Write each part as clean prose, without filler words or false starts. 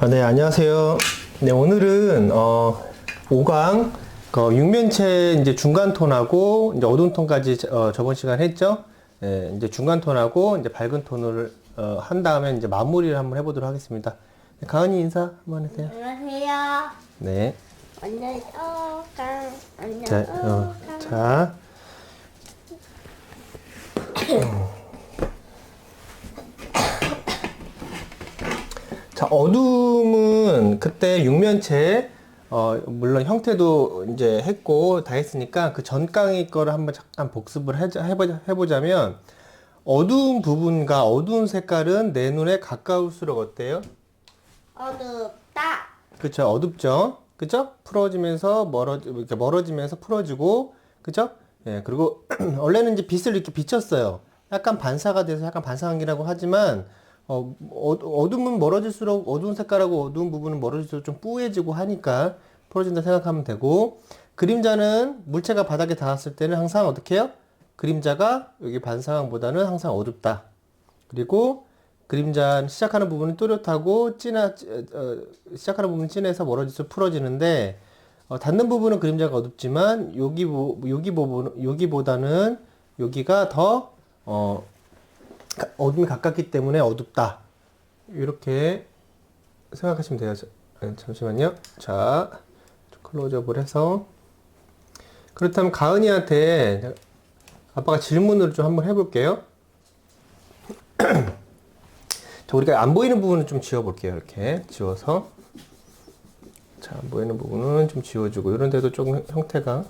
네, 안녕하세요. 네, 오늘은 5강 육면체 이제 중간 톤하고 이제 어두운 톤까지 저번 시간 했죠. 네, 이제 중간 톤하고 이제 밝은 톤을 한 다음에 이제 마무리를 한번 해보도록 하겠습니다. 네, 가은이 인사 한번 해주세요. 안녕하세요. 네. 오늘 5강. 오늘 자, 5강. 자. 자, 어둠은 그때 육면체, 물론 형태도 이제 했고 다 했으니까 그 전 강의 거를 한번 잠깐 복습을 해보자면, 어두운 부분과 어두운 색깔은 내 눈에 가까울수록 어때요? 어둡다. 그쵸, 어둡죠? 그쵸? 풀어지면서 이렇게 멀어지면서 풀어지고, 그쵸? 예, 그리고 원래는 이제 빛을 이렇게 비쳤어요. 약간 반사가 돼서 약간 반사광이라고 하지만, 어둠은 멀어질수록 어두운 색깔하고 어두운 부분은 멀어질수록 좀 뿌얘지고 하니까 풀어진다 생각하면 되고, 그림자는 물체가 바닥에 닿았을 때는 항상 어떻게 해요? 그림자가 여기 반사광보다는 항상 어둡다. 그리고 그림자 시작하는 부분은 또렷하고 시작하는 부분은 진해서 멀어질수록 풀어지는데, 닿는 부분은 그림자가 어둡지만 여기보다는 여기가 더 어둠이 가깝기 때문에 어둡다. 이렇게 생각하시면 돼요. 잠시만요. 자, 클로즈업을 해서. 그렇다면 가은이한테 아빠가 질문을 좀 한번 해볼게요. 자, 우리가 안 보이는 부분은 좀 지워볼게요. 이렇게 지워서. 자, 안 보이는 부분은 좀 지워주고, 이런 데도 조금 형태가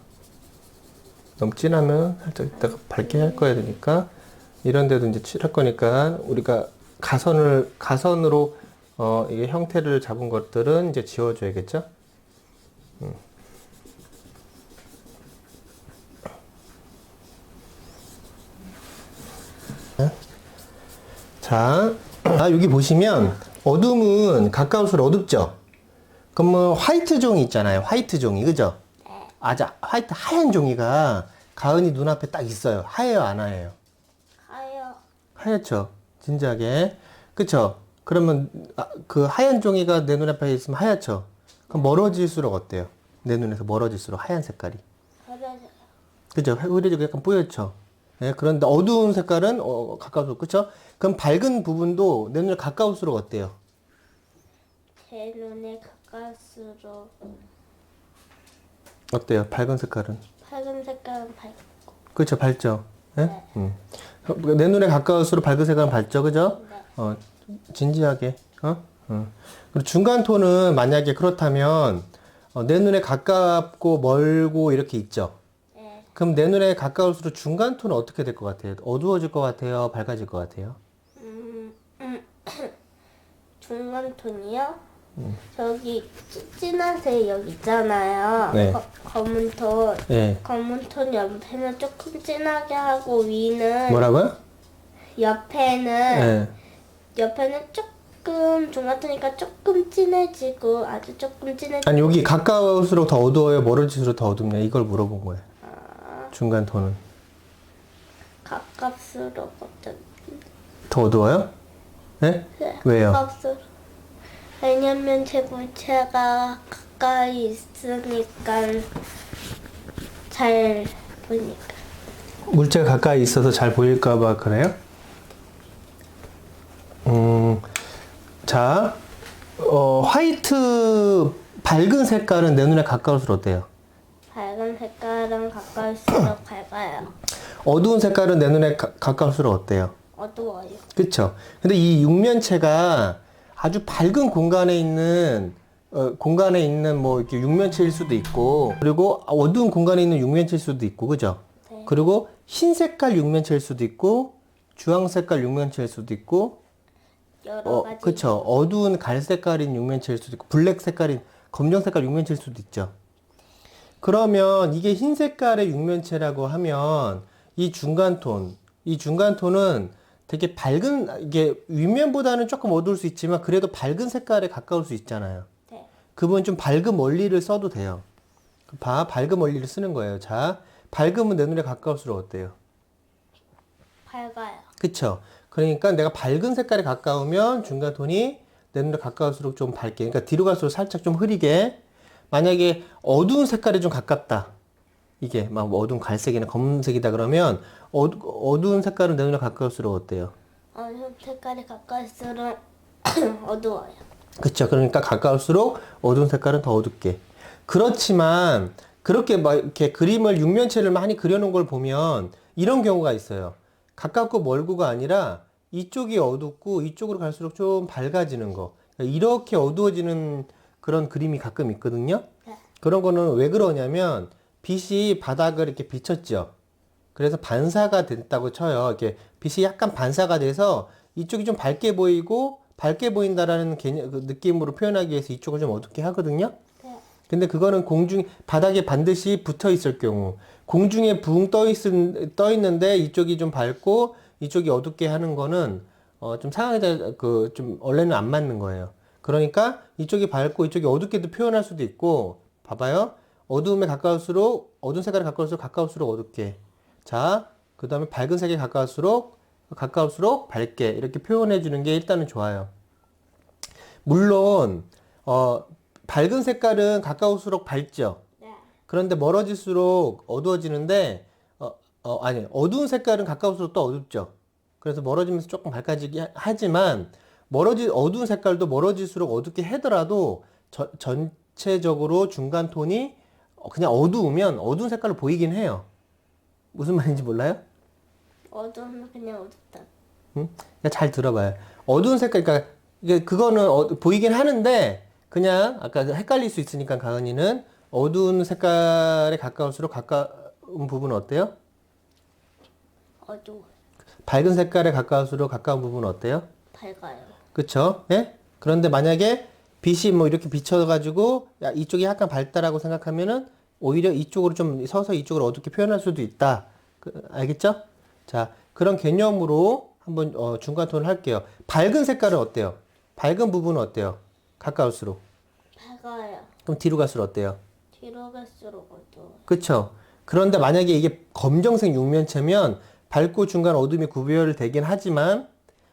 너무 진하면 살짝 이따가 밝게 할 거야 되니까, 이런 데도 이제 칠할 거니까, 우리가 가선으로, 이게 형태를 잡은 것들은 이제 지워줘야겠죠? 자, 여기 보시면, 어둠은 가까울수록 어둡죠? 그러면 화이트 종이 있잖아요. 화이트 종이, 그죠? 화이트 하얀 종이가 가은이 눈앞에 딱 있어요. 하얘요, 안 하얘요? 하여. 하얗죠? 진지하게. 그쵸? 그러면 그 하얀 종이가 내 눈앞에 있으면 하얗죠? 그럼 멀어질수록 어때요? 내 눈에서 멀어질수록 하얀 색깔이. 하여서 그죠? 흐려지고 약간 뿌옇죠? 네, 그런데 어두운 색깔은 가까울수록, 그쵸? 그럼 밝은 부분도 내 눈에 가까울수록 어때요? 제 눈에 가까울수록 어때요? 밝은 색깔은? 밝은 색깔은 밝고. 그렇죠, 밝죠? 네? 네. 내 눈에 가까울수록 밝은 색깔은 밝죠, 그죠? 네. 진지하게, 그리고 중간 톤은 만약에 그렇다면, 내 눈에 가깝고 멀고 이렇게 있죠? 네. 그럼 내 눈에 가까울수록 중간 톤은 어떻게 될 것 같아요? 어두워질 것 같아요? 밝아질 것 같아요? 중간 톤이요? 저기 진한색 여기 있잖아요. 네. 검은 톤. 네. 검은 톤 옆에는 조금 진하게 하고 위는 뭐라고요? 옆에는 네. 옆에는 조금 중간 톤이니까 조금 진해지고 아주 조금 진해지고. 아니, 여기 가까울수록 더 어두워요? 멀어질수록 더 어둡냐? 이걸 물어본 거예요. 중간 톤은. 가깝수록 어떤? 더 어두워요? 네? 네, 왜요? 가깝수록. 왜냐면 제 물체가 가까이 있으니까 잘 보니까. 물체가 가까이 있어서 잘 보일까봐 그래요? 자, 화이트 밝은 색깔은 내 눈에 가까울수록 어때요? 밝은 색깔은 가까울수록 밝아요. 어두운 색깔은 내 눈에 가까울수록 어때요? 어두워요. 그쵸? 근데 이 육면체가 아주 밝은 공간에 있는 뭐 이렇게 육면체일 수도 있고, 그리고 어두운 공간에 있는 육면체일 수도 있고, 그죠? 네. 그리고 흰 색깔 육면체일 수도 있고, 주황 색깔 육면체일 수도 있고, 여러 가지. 그쵸. 어두운 갈색깔인 육면체일 수도 있고, 블랙 색깔인, 검정 색깔 육면체일 수도 있죠. 그러면 이게 흰 색깔의 육면체라고 하면, 이 중간톤은 되게 밝은, 이게 윗면보다는 조금 어두울 수 있지만, 그래도 밝은 색깔에 가까울 수 있잖아요. 네. 그분 좀 밝은 원리를 써도 돼요. 밝은 원리를 쓰는 거예요. 자, 밝으면 내 눈에 가까울수록 어때요? 밝아요. 그쵸? 그러니까 내가 밝은 색깔에 가까우면 중간톤이 내 눈에 가까울수록 좀 밝게, 그러니까 뒤로 갈수록 살짝 좀 흐리게. 만약에 어두운 색깔이 좀 가깝다. 이게 막 어두운 갈색이나 검은색이다 그러면 어두운 색깔은 내 눈에 가까울수록 어때요? 어두운 색깔이 가까울수록 어두워요. 그쵸. 그러니까 가까울수록 어두운 색깔은 더 어둡게. 그렇지만 그렇게 막 이렇게 그림을 육면체를 많이 그려놓은 걸 보면 이런 경우가 있어요. 가깝고 멀고가 아니라 이쪽이 어둡고 이쪽으로 갈수록 좀 밝아지는 거. 그러니까 이렇게 어두워지는 그런 그림이 가끔 있거든요. 네. 그런 거는 왜 그러냐면 빛이 바닥을 이렇게 비쳤죠. 그래서 반사가 됐다고 쳐요. 이렇게 빛이 약간 반사가 돼서 이쪽이 좀 밝게 보이고 밝게 보인다라는 개념, 그 느낌으로 표현하기 위해서 이쪽을 좀 어둡게 하거든요. 네. 근데 그거는 바닥에 반드시 붙어 있을 경우, 공중에 붕 떠 있는데 이쪽이 좀 밝고 이쪽이 어둡게 하는 거는 좀 상황에 좀 원래는 안 맞는 거예요. 그러니까 이쪽이 밝고 이쪽이 어둡게도 표현할 수도 있고, 봐봐요. 어두운 색깔에 가까울수록 어둡게. 자, 그 다음에 밝은 색에 가까울수록 밝게 이렇게 표현해 주는 게 일단은 좋아요. 물론 밝은 색깔은 가까울수록 밝죠. 네. 그런데 멀어질수록 어두워지는데 아니, 어두운 색깔은 가까울수록 또 어둡죠. 그래서 멀어지면서 조금 밝아지긴 하지만 어두운 색깔도 멀어질수록 어둡게 하더라도 전체적으로 중간 톤이 그냥 어두우면 어두운 색깔로 보이긴 해요. 무슨 말인지 몰라요? 어두우면 그냥 어둡다. 응? 그냥 잘 들어봐요. 어두운 색깔, 그러니까 그거는 보이긴 하는데 그냥 아까 헷갈릴 수 있으니까 가은이는 어두운 색깔에 가까울수록 가까운 부분은 어때요? 어두워. 밝은 색깔에 가까울수록 가까운 부분은 어때요? 밝아요. 그쵸? 예? 그런데 만약에 빛이 뭐 이렇게 비쳐가지고 이쪽이 약간 밝다라고 생각하면은 오히려 이쪽으로 좀 서서 이쪽으로 어둡게 표현할 수도 있다. 알겠죠? 자, 그런 개념으로 한번 중간 톤을 할게요. 밝은 색깔은 어때요? 밝은 부분은 어때요? 가까울수록. 밝아요. 그럼 뒤로 갈수록 어때요? 뒤로 갈수록 어두워요. 그쵸? 그런데 만약에 이게 검정색 육면체면 밝고 중간 어둠이 구별되긴 하지만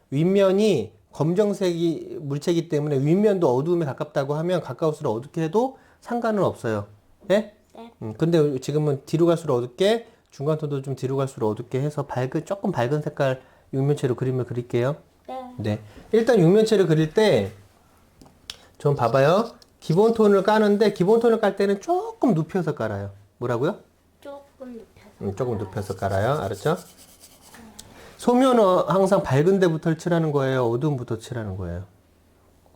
윗면이 검정색이 물체이기 때문에 윗면도 어두움에 가깝다고 하면 가까울수록 어둡게 해도 상관은 없어요. 예? 네. 근데 지금은 뒤로 갈수록 어둡게, 중간 톤도 좀 뒤로 갈수록 어둡게 해서 조금 밝은 색깔 육면체로 그림을 그릴게요. 네. 네. 일단 육면체를 그릴 때 좀 봐봐요. 기본 톤을 까는데 기본 톤을 깔 때는 조금 눕혀서 깔아요. 뭐라고요? 조금 눕혀서. 조금 눕혀서 깔아요. 알았죠? 소면은 항상 밝은 데부터 칠하는 거예요? 어두움부터 칠하는 거예요?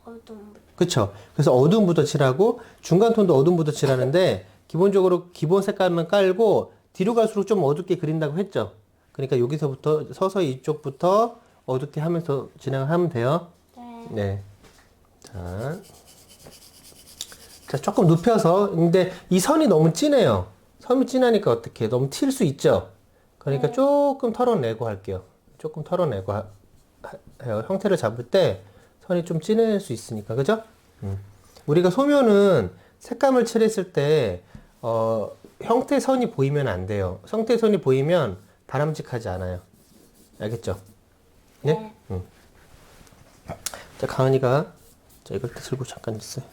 어두움. 그쵸? 그래서 어두움부터 칠하고 중간 톤도 어두움부터 칠하는데 기본적으로 기본 색깔만 깔고 뒤로 갈수록 좀 어둡게 그린다고 했죠? 그러니까 여기서부터 서서히 이쪽부터 어둡게 하면서 진행을 하면 돼요. 네. 네. 자, 조금 눕혀서. 근데 이 선이 너무 진해요. 선이 진하니까 어떻게 해? 너무 튈 수 있죠? 그러니까 조금 털어내고 할게요. 조금 털어내고 해요. 형태를 잡을 때 선이 좀 진할 수 있으니까. 그죠? 우리가 소면은 색감을 칠했을 때, 형태 선이 보이면 안 돼요. 형태 선이 보이면 바람직하지 않아요. 알겠죠? 네? 자, 가은이가, 자, 이걸 들고 잠깐 있어요.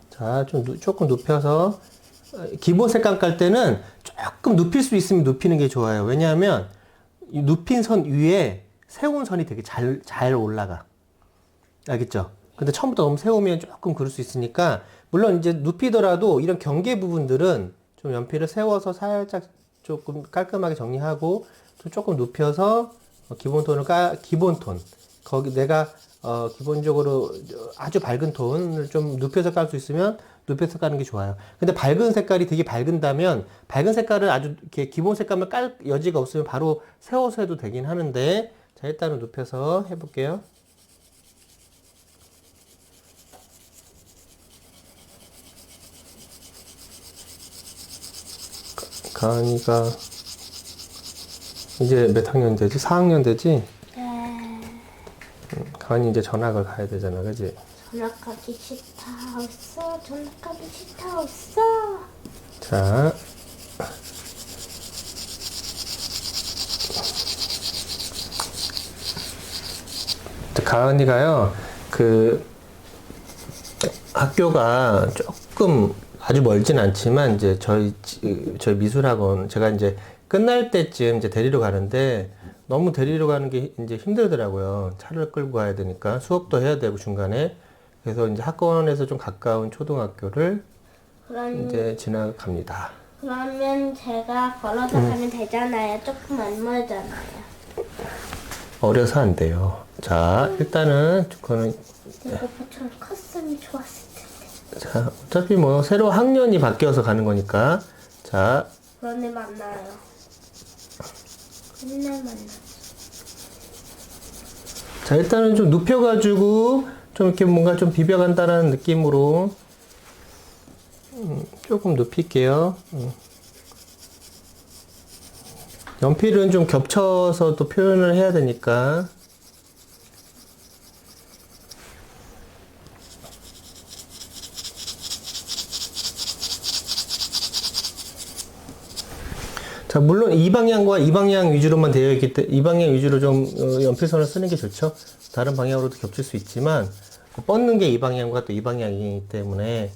자, 조금 눕혀서, 기본 색감 깔 때는 조금 눕힐 수 있으면 눕히는 게 좋아요. 왜냐하면, 이 눕힌 선 위에 세운 선이 되게 잘 올라가. 알겠죠? 근데 처음부터 너무 세우면 조금 그럴 수 있으니까, 물론 이제 눕히더라도 이런 경계 부분들은 좀 연필을 세워서 살짝 조금 깔끔하게 정리하고, 또 조금 눕혀서, 기본 톤. 거기 내가, 기본적으로 아주 밝은 톤을 좀 눕혀서 깔 수 있으면 눕혀서 까는 게 좋아요. 근데 밝은 색깔이 되게 밝은다면, 밝은 색깔을 아주 이렇게 기본 색감을 깔 여지가 없으면 바로 세워서 해도 되긴 하는데, 자, 일단은 눕혀서 해볼게요. 가은이가 이제 몇 학년 되지? 4학년 되지? 네. 가은이 이제 전학을 가야 되잖아, 그지? 전학하기 싫다 없어. 전학하기 싫다 없어. 자, 가은이가요, 그 학교가 조금 아주 멀진 않지만 이제 저희 미술학원 제가 이제 끝날 때쯤 이제 데리러 가는데 너무 데리러 가는 게 이제 힘들더라고요. 차를 끌고 가야 되니까 수업도 해야 되고 중간에 그래서 이제 학원에서 좀 가까운 초등학교를 이제 지나갑니다. 그러면 제가 걸어서 가면 되잖아요. 조금 안 멀잖아요. 어려서 안 돼요. 자, 일단은 그거는 내 오빠처럼 컸으면 좋았을 텐데. 자, 어차피 뭐 새로 학년이 바뀌어서 가는 거니까 자, 그런데 만나요. 맨날 만나. 자 일단은 좀 눕혀가지고 좀 이렇게 뭔가 좀 비벼간다라는 느낌으로 조금 눕힐게요. 연필은 좀 겹쳐서 또 표현을 해야 되니까. 자, 물론 이 방향과 이 방향 위주로만 되어 있기 때문에 이 방향 위주로 좀 연필선을 쓰는 게 좋죠. 다른 방향으로도 겹칠 수 있지만 뻗는 게 이 방향과 또 이 방향이기 때문에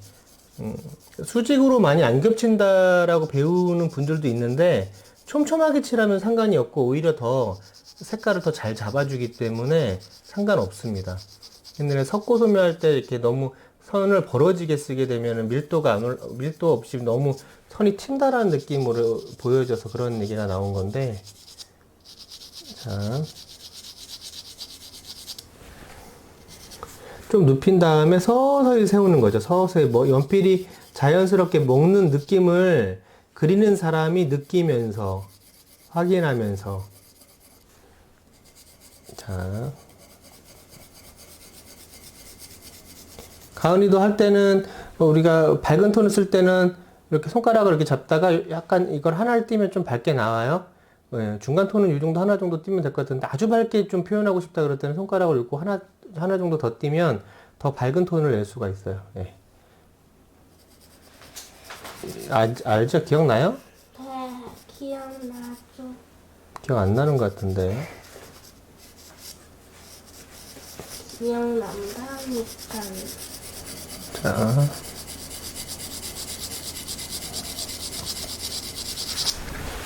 수직으로 많이 안 겹친다라고 배우는 분들도 있는데 촘촘하게 칠하면 상관이 없고 오히려 더 색깔을 더 잘 잡아주기 때문에 상관없습니다. 옛날에 석고소묘 할 때 이렇게 너무 선을 벌어지게 쓰게 되면 밀도 없이 너무 선이 튄다라는 느낌으로 보여져서 그런 얘기가 나온 건데, 자, 좀 눕힌 다음에 서서히 세우는 거죠. 서서히 뭐 연필이 자연스럽게 먹는 느낌을 그리는 사람이 느끼면서 확인하면서, 자. 가은이도 할 때는 우리가 밝은 톤을 쓸 때는 이렇게 손가락을 이렇게 잡다가 약간 이걸 하나를 띄면 좀 밝게 나와요. 예, 중간 톤은 이 정도 하나 정도 띄면 될 것 같은데 아주 밝게 좀 표현하고 싶다 그럴 때는 손가락을 읽고 하나 정도 더 띄면 더 밝은 톤을 낼 수가 있어요. 예. 알죠? 기억나요? 네, 기억나죠. 기억 안 나는 것 같은데. 기억난다니까. 자.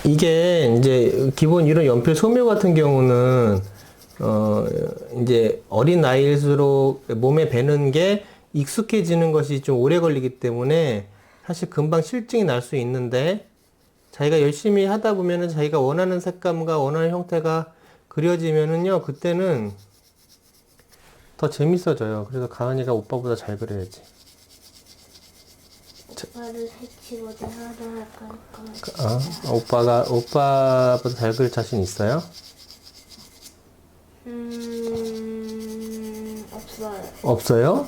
이게 이제 기본 이런 연필 소묘 같은 경우는 이제 어린 나이일수록 몸에 배는 게 익숙해지는 것이 좀 오래 걸리기 때문에 사실 금방 실증이 날 수 있는데 자기가 열심히 하다 보면은 자기가 원하는 색감과 원하는 형태가 그려지면은요 그때는 더 재밌어져요. 그래서 가은이가 오빠보다 잘 그려야지. 오빠를 해치고 내가 할까? 오빠보다 잘 그릴 자신 있어요? 없어요. 없어요?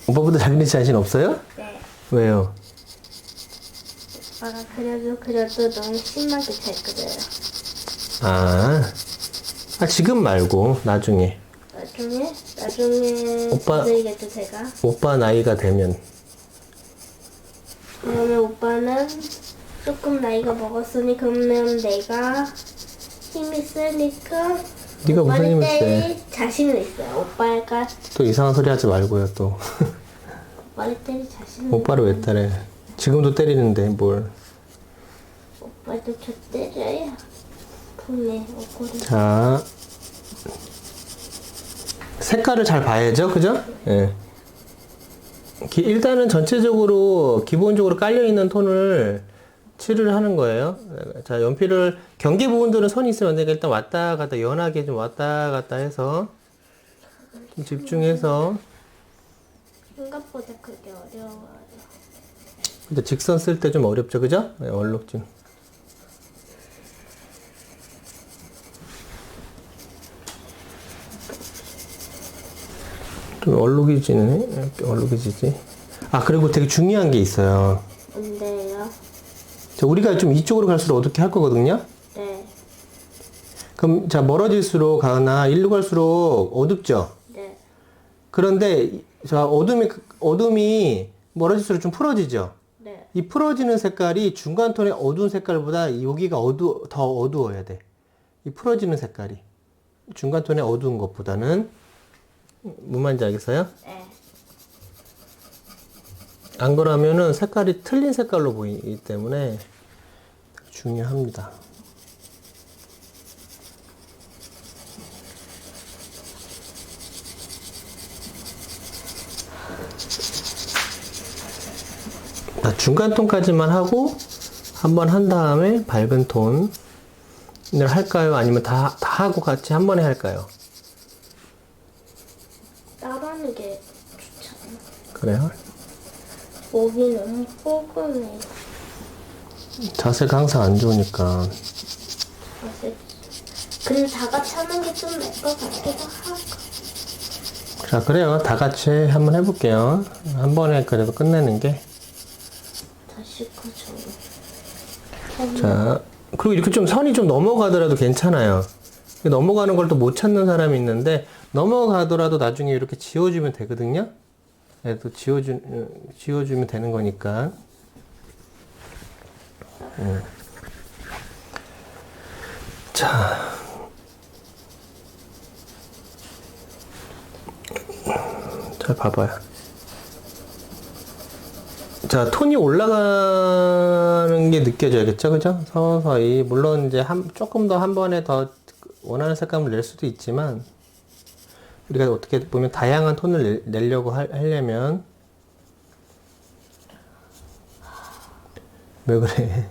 오빠보다 잘 그릴 자신 없어요? 네. 왜요? 오빠가 그려도 너무 심하게 잘 그려요. 지금 말고 나중에. 나중에 오빠- 그리겠죠 제가. 오빠 나이가 되면. 그러면 오빠는 조금 나이가 먹었으니 그러면 내가 힘이 세니까 네가 무슨 오빠를 힘을 세? 때릴 자신은 있어요. 오빠가 또 이상한 소리 하지 말고요 또. 오빠를 때릴 자신은 오빠를 왜 때려? 지금도 때리는데 뭘. 오빠도 저 때려요. 분해 옷걸이. 자, 색깔을 잘 봐야죠, 그죠? 예. 일단은 전체적으로 기본적으로 깔려 있는 톤을 칠을 하는 거예요. 자, 연필을 경계 부분들은 선이 있으면 안 되니까 일단 왔다 갔다 연하게 좀 왔다 갔다 해서 좀 집중해서. 생각보다 그게 어려워요. 근데 직선 쓸 때 좀 어렵죠, 그죠? 네, 얼룩진. 좀 얼룩이지네. 얼룩이지지. 그리고 되게 중요한 게 있어요. 뭔데요? 자, 우리가 좀 이쪽으로 갈수록 어둡게 할 거거든요. 네. 그럼 자 멀어질수록 가나 일로 갈수록 어둡죠. 네. 그런데 자 어둠이 멀어질수록 좀 풀어지죠. 네. 이 풀어지는 색깔이 중간 톤의 어두운 색깔보다 여기가 더 어두워야 돼. 이 풀어지는 색깔이 중간 톤의 어두운 것보다는. 뭔 말인지 알겠어요? 네. 안 그러면은 색깔이 틀린 색깔로 보이기 때문에 중요합니다. 자, 중간 톤까지만 하고 한번 한 다음에 밝은 톤을 할까요? 아니면 다 하고 같이 한 번에 할까요? 따라하는 게 좋잖아. 그래요? 목이 너무 뻐근해. 자세가 항상 안 좋으니까. 근데 다 같이 하는 게 좀 나을 것 같기도 하고. 자, 그래요. 다 같이 한번 해볼게요. 한 번에 그래도 끝내는 게. 다시 거죠. 자, 그리고 이렇게 좀 선이 좀 넘어가더라도 괜찮아요. 넘어가는 걸 또 못 찾는 사람이 있는데, 넘어가더라도 나중에 이렇게 지워주면 되거든요. 네, 또 지워주면 되는 거니까. 자. 잘 봐봐요. 자, 톤이 올라가는 게 느껴져야겠죠? 그죠? 서서히. 물론 이제 조금 더 한 번에 더 원하는 색감을 낼 수도 있지만, 우리가 어떻게 보면 다양한 톤을 내려고 하려면, 왜 그래?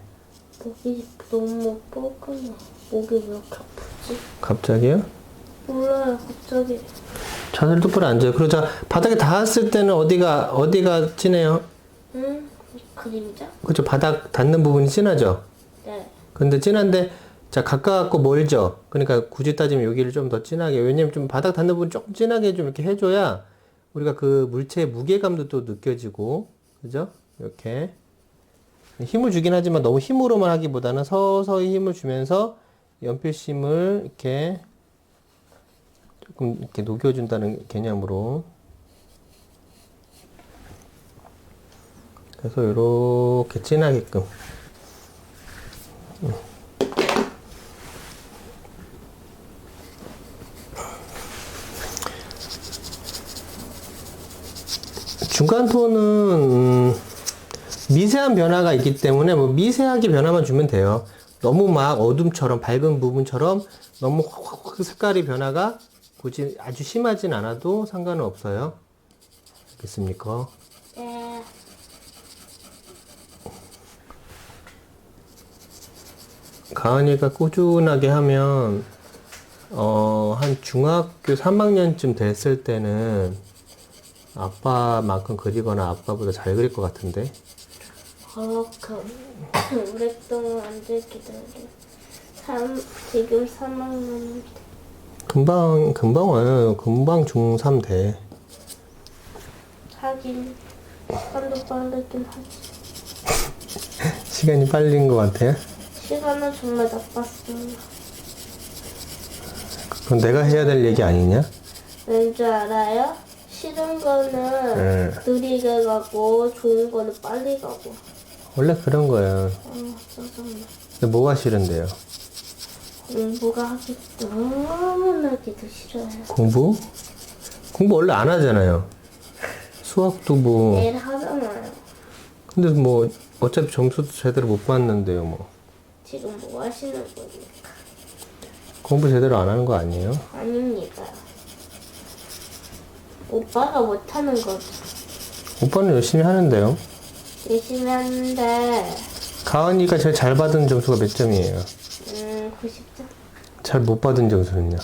목이 너무 뻐근해. 목이 왜 이렇게 아프지? 갑자기요? 몰라요, 갑자기. 자세를 똑바로 앉아요. 그리고 자, 바닥에 닿았을 때는 어디가 진해요? 응? 그림자? 그죠? 바닥 닿는 부분이 진하죠? 네. 근데 진한데, 자, 가깝고 멀죠? 그러니까 굳이 따지면 여기를 좀 더 진하게. 왜냐면 좀 바닥 닿는 부분 조금 진하게 좀 이렇게 해줘야 우리가 그 물체의 무게감도 또 느껴지고, 그죠? 이렇게. 힘을 주긴 하지만 너무 힘으로만 하기보다는 서서히 힘을 주면서 연필심을 이렇게 조금 이렇게 녹여준다는 개념으로. 그래서 이렇게 진하게끔. 중간 톤은 미세한 변화가 있기 때문에 뭐 미세하게 변화만 주면 돼요. 너무 막 어둠처럼 밝은 부분처럼 너무 확 색깔이 변화가 굳이 아주 심하진 않아도 상관은 없어요. 알겠습니까? 네. 가은이가 꾸준하게 하면 한 중학교 3학년쯤 됐을 때는 아빠만큼 그리거나 아빠보다 잘 그릴 것 같은데. 그렇게 오랫동안 안 됐기도 해요. 지금 3학년인데. 금방 와요. 금방 중3 돼. 하긴 시간도 빠르긴 하지. 시간이 빨린 것 같아요. 시간은 정말 나빴어요. 그건 내가 해야 될 얘기 아니냐? 왠줄 알아요? 싫은 거는 느리게 가고 좋은 거는 빨리 가고. 원래 그런 거예요. 짜증나. 근데 뭐가 싫은데요? 공부가 하기 너무나 하기도 싫어요. 공부? 공부 원래 안 하잖아요. 수학도 뭐. 내일 하잖아요. 근데 뭐 어차피 점수도 제대로 못 받는데요, 뭐. 지금 뭐 하시는 겁니까? 공부 제대로 안 하는 거 아니에요? 아닙니다. 오빠가 못하는 거죠. 오빠는 열심히 하는데요. 열심히 하는데 가은이가 제일 잘 받은 점수가 몇 점이에요? 90점? 잘 못 받은 점수는요?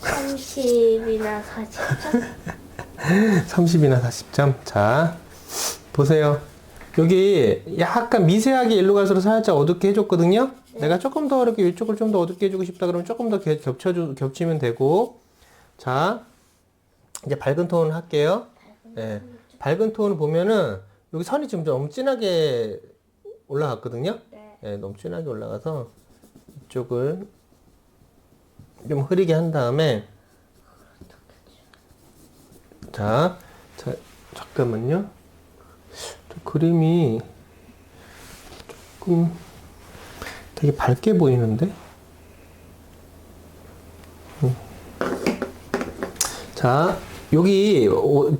30이나 40점? 30이나 40점? 자, 보세요. 여기 약간 미세하게 일로 갈수록 살짝 어둡게 해줬거든요? 네. 내가 조금 더 이렇게 이쪽을 좀 더 어둡게 해주고 싶다 그러면 조금 더 겹치면 되고. 자, 이제 밝은 톤 할게요. 네. 밝은 톤 보면은 여기 선이 지금 너무 진하게 올라갔거든요? 네. 네, 너무 진하게 올라가서 이쪽을 좀 흐리게 한 다음에 자, 잠깐만요. 그림이 조금 되게 밝게 보이는데? 자, 여기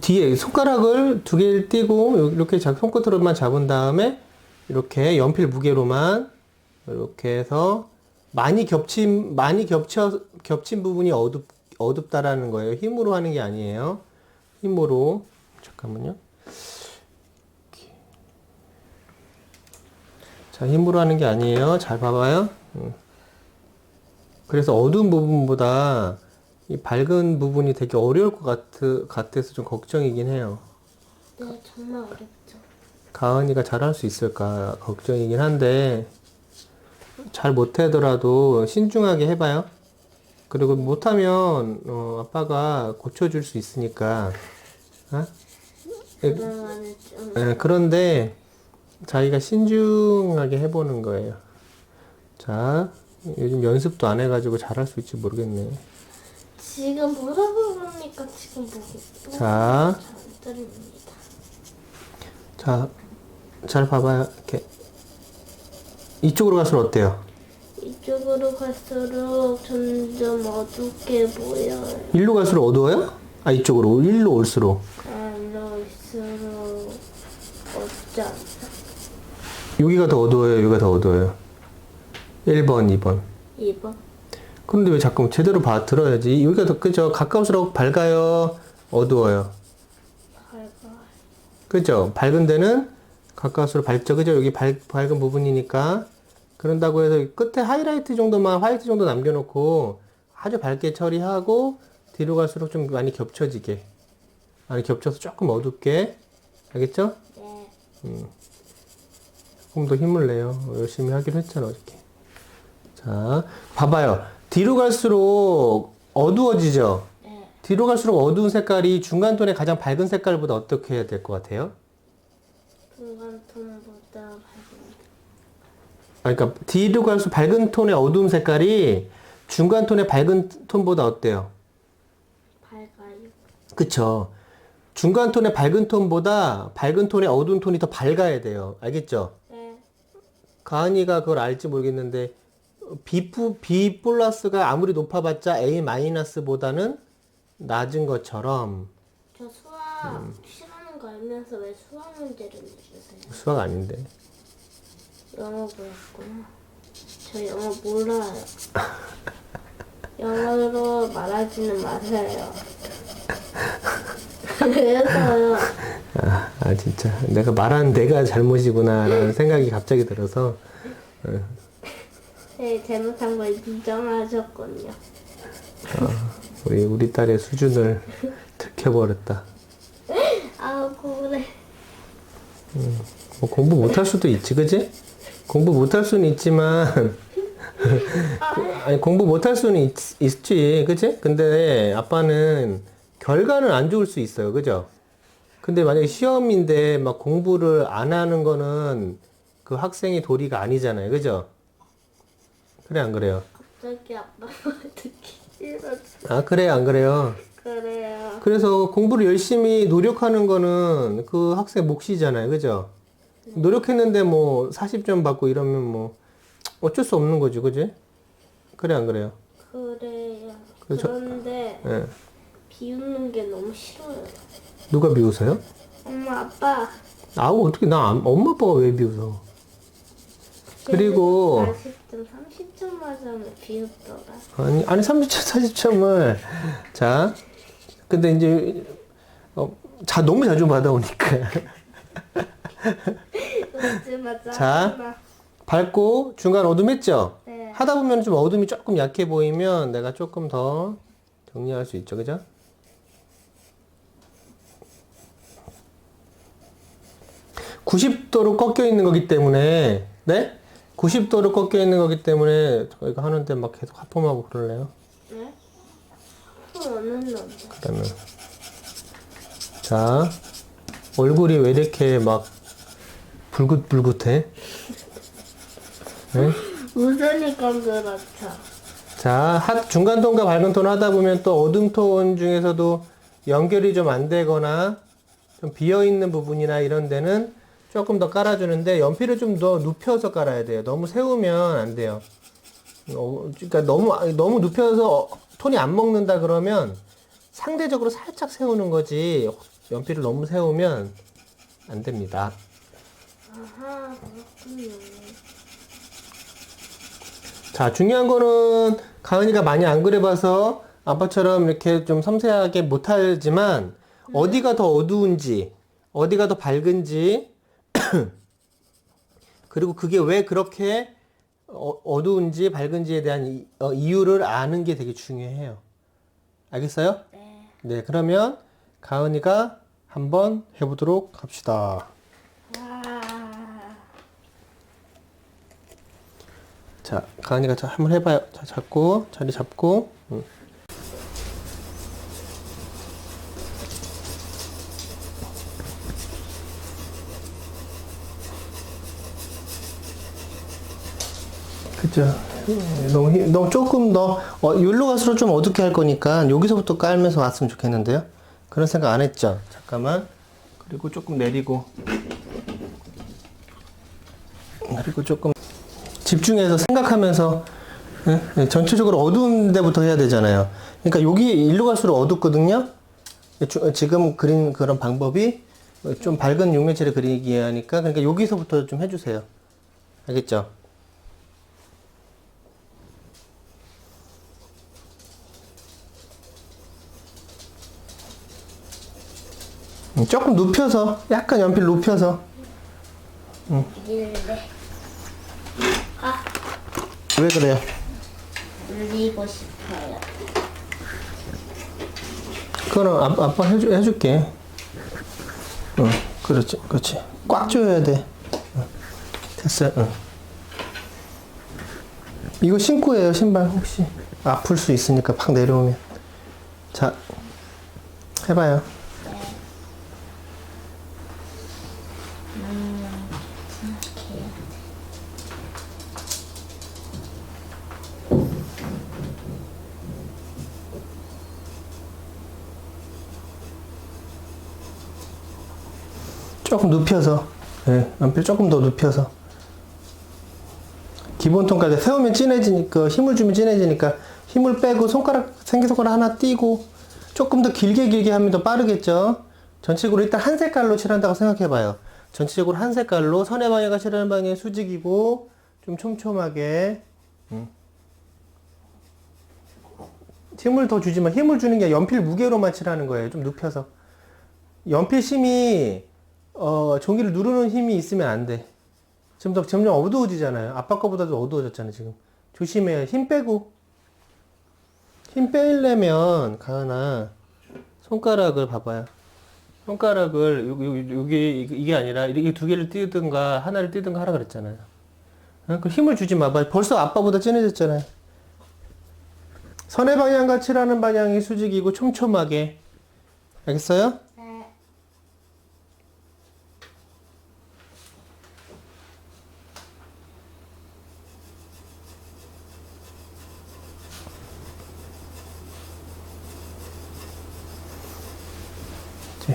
뒤에 손가락을 두 개를 띄고 이렇게 손끝으로만 잡은 다음에 이렇게 연필 무게로만 이렇게 해서 겹친 부분이 어둡다라는 거예요. 힘으로 하는 게 아니에요. 힘으로. 잠깐만요. 이렇게. 자, 힘으로 하는 게 아니에요. 잘 봐봐요. 그래서 어두운 부분보다 이 밝은 부분이 되게 어려울 것 같아서 좀 걱정이긴 해요. 네, 정말 어렵죠. 가은이가 잘할 수 있을까 걱정이긴 한데 잘 못하더라도 신중하게 해봐요. 그리고 못하면 아빠가 고쳐줄 수 있으니까. 어? 그러면은 좀 그런데 자기가 신중하게 해보는 거예요. 자, 요즘 연습도 안 해가지고 잘할 수 있을지 모르겠네. 지금 물어보니까 지금 뭐 자, 잘 들립니다. 자, 잘 봐봐요. 이렇게 이쪽으로 갈수록 어때요? 이쪽으로 갈수록 점점 어둡게 보여요. 일로 갈수록 어두워요? 아, 이쪽으로 일로 올수록 이럴수록 어둡지 않나? 여기가 더 어두워요. 여기가 더 어두워요. 1번, 2번. 2번. 그런데 왜 자꾸 제대로 들어야지. 여기가 더 그죠? 가까울수록 밝아요. 어두워요. 밝아. 그죠? 밝은 데는 가까울수록 밝죠. 그죠? 여기 밝은 부분이니까. 그런다고 해서 끝에 하이라이트 정도만 화이트 정도 남겨놓고 아주 밝게 처리하고 뒤로 갈수록 좀 많이 겹쳐지게. 많이 겹쳐서 조금 어둡게. 알겠죠? 네. 조금 더 힘을 내요. 열심히 하기로 했잖아, 어저께. 자, 봐봐요. 뒤로 갈수록 어두워지죠? 네. 뒤로 갈수록 어두운 색깔이 중간 톤의 가장 밝은 색깔보다 어떻게 해야 될 것 같아요? 중간 톤보다 밝은. 그러니까 뒤로 갈수록 밝은 톤의 어두운 색깔이 중간 톤의 밝은 톤보다 어때요? 밝아요. 그쵸? 중간 톤의 밝은 톤보다 밝은 톤의 어두운 톤이 더 밝아야 돼요. 알겠죠? 네. 가은이가 그걸 알지 모르겠는데 B 플러스가 아무리 높아봤자 A 마이너스보다는 낮은 것처럼. 저 수학 싫어하는 거 알면서 왜 수학 문제를 내주세요? 수학 아닌데. 영어 보였구나. 저 영어 몰라요. 영어로 말하지는 마세요. 그래서요. 진짜 내가 말한 내가 잘못이구나라는 생각이 갑자기 들어서. 네, 잘못한 걸 인정하셨군요. 우리 딸의 수준을 들켜버렸다. 아, 그래. 뭐 공부 못할 수도 있지, 그지? 공부 못할 수는 있지만 아니 공부 못할 수는 있지, 그지? 근데 아빠는 결과는 안 좋을 수 있어요, 그죠? 근데 만약에 시험인데 막 공부를 안 하는 거는 그 학생의 도리가 아니잖아요, 그죠? 그래 안 그래요? 갑자기 아빠 말 듣기 싫어져. 아, 그래요 안 그래요? 그래요. 그래서 공부를 열심히 노력하는 거는 그 학생 몫이잖아요, 그죠? 노력했는데 뭐 40점 받고 이러면 뭐 어쩔 수 없는 거지, 그지? 그래 안 그래요? 그래요. 그래서 그런데 예. 비웃는 게 너무 싫어요. 누가 비웃어요? 엄마, 아빠. 아우 어떻게 엄마 아빠가 왜 비웃어? 그리고 40점, 30점 맞으면 비웃더라. 아니 30점 40점을 자 근데 이제 너무 자주 받아오니까 웃지 마, 자. 짜증나. 밝고 중간 어둠했죠? 네. 하다 보면 좀 어둠이 조금 약해 보이면 내가 조금 더 정리할 수 있죠, 그죠? (90도로) 꺾여 있는 거기 때문에 네? 90도로 꺾여 있는 거기 때문에 저희가 하는데 막 계속 하품하고 그럴래요? 네? 어느 놈? 그러면 자 얼굴이 왜 이렇게 막 불긋불긋해? 네? 웃으니까 그렇죠. 자, 중간 톤과 밝은 톤 하다 보면 또 어둠 톤 중에서도 연결이 좀 안 되거나 좀 비어 있는 부분이나 이런 데는 조금 더 깔아주는데 연필을 좀 더 눕혀서 깔아야 돼요. 너무 세우면 안 돼요. 그러니까 너무 눕혀서 톤이 안 먹는다 그러면 상대적으로 살짝 세우는 거지 연필을 너무 세우면 안 됩니다. 아하, 그렇군요. 자, 중요한 거는 가은이가 많이 안 그려봐서 아빠처럼 이렇게 좀 섬세하게 못하지만 어디가 더 어두운지, 어디가 더 밝은지, 그리고 그게 왜 그렇게 어두운지 밝은지에 대한 이유를 아는 게 되게 중요해요. 알겠어요? 네. 네, 그러면 가은이가 한번 해보도록 합시다. 아, 자, 가은이가 한번 해봐요. 자, 잡고, 자리 잡고. 그죠. 너무 조금 더, 여기로 갈수록 좀 어둡게 할 거니까 여기서부터 깔면서 왔으면 좋겠는데요. 그런 생각 안 했죠? 잠깐만. 그리고 조금 내리고. 그리고 조금 집중해서 생각하면서, 예? 전체적으로 어두운 데부터 해야 되잖아요. 그러니까 여기 일로 갈수록 어둡거든요. 지금 그린 그런 방법이 좀 밝은 육면체를 그리기 하니까, 그러니까 여기서부터 좀 해주세요. 알겠죠? 조금 눕혀서, 약간 연필 눕혀서. 일래. 아, 왜 그래요? 울리고 싶어요. 그거는 아빠 해줄게. 그렇지, 그렇지. 꽉 조여야 돼. 됐어요. 이거 신고예요, 신발. 혹시 아플 수 있으니까 팍 내려오면. 자, 해봐요. 조금 눕혀서, 예, 연필 조금 더 눕혀서. 기본 톤까지 세우면 진해지니까, 힘을 주면 진해지니까, 힘을 빼고 새끼손가락 하나 띄고, 조금 더 길게 하면 더 빠르겠죠? 전체적으로 일단 한 색깔로 칠한다고 생각해봐요. 전체적으로 한 색깔로, 선의 방향과 칠하는 방향 수직이고, 좀 촘촘하게. 힘을 더 주지만, 힘을 주는 게 연필 무게로만 칠하는 거예요. 좀 눕혀서. 연필 심이, 종이를 누르는 힘이 있으면 안 돼. 점점 어두워지잖아요. 아빠 거보다도 어두워졌잖아요, 지금. 조심해요. 힘 빼고. 힘 빼려면, 가은아, 손가락을 봐봐요. 손가락을, 여기, 이게 아니라, 이렇게 두 개를 띄든가, 하나를 띄든가 하라 그랬잖아요. 그 힘을 주지 마봐. 벌써 아빠보다 진해졌잖아요. 선의 방향과 칠하는 방향이 수직이고, 촘촘하게. 알겠어요? 네.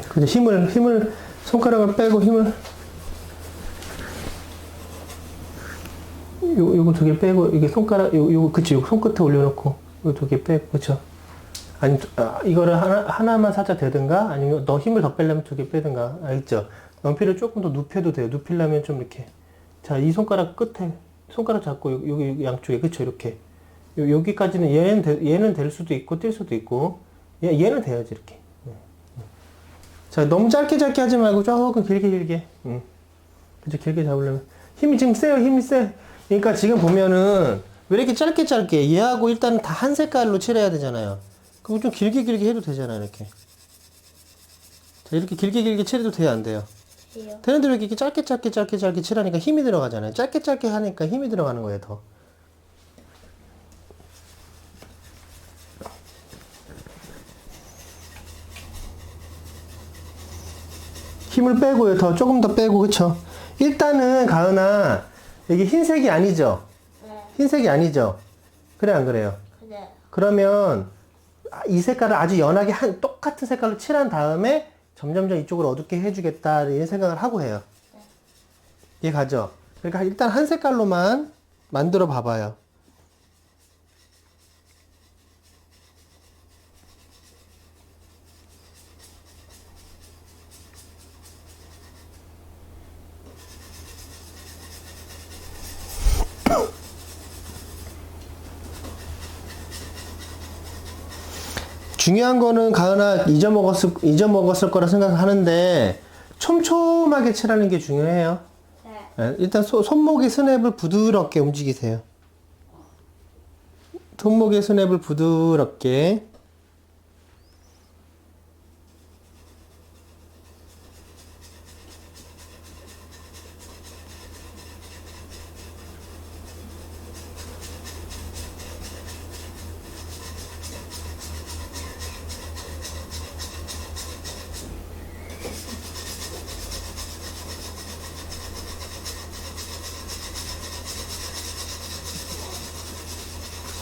그죠? 힘을, 손가락을 빼고 힘을, 요거 두 개 빼고, 이게 손가락, 그치, 요 손끝에 올려놓고, 요 두 개 빼고, 그쵸? 아니, 이거를 하나만 살짝 대든가, 아니면 너 힘을 더 빼려면 두 개 빼든가, 알겠죠? 연필을 조금 더 눕혀도 돼요. 눕히려면 좀 이렇게. 자, 이 손가락 끝에, 손가락 잡고, 여기 양쪽에, 그쵸? 이렇게. 여기까지는 얘는 될 수도 있고, 뛸 수도 있고, 얘는 돼야지, 이렇게. 자, 너무 짧게 하지 말고 조금 길게. 그죠? 길게 잡으려면. 힘이 지금 세요, 힘이 세. 그러니까 지금 보면은, 왜 이렇게 짧게 얘하고 일단 다 한 색깔로 칠해야 되잖아요. 그럼 좀 길게 해도 되잖아요, 이렇게. 자, 이렇게 길게 칠해도 돼요, 안 돼요? 돼요. 되는데 왜 이렇게 짧게 칠하니까 힘이 들어가잖아요. 짧게 하니까 힘이 들어가는 거예요, 더. 힘을 빼고요. 조금 더 빼고, 그쵸? 일단은, 가은아, 여기 흰색이 아니죠? 네. 흰색이 아니죠? 그래, 안 그래요? 그래. 그러면, 이 색깔을 아주 연하게 똑같은 색깔로 칠한 다음에, 점점 이쪽으로 어둡게 해주겠다, 이런 생각을 하고 해요. 이해 가죠? 그러니까 일단 한 색깔로만 만들어 봐봐요. 중요한 거는 가은아 잊어먹었을 거라 생각하는데 촘촘하게 칠하는 게 중요해요. 네. 예, 일단 손목의 스냅을 부드럽게 움직이세요. 손목의 스냅을 부드럽게.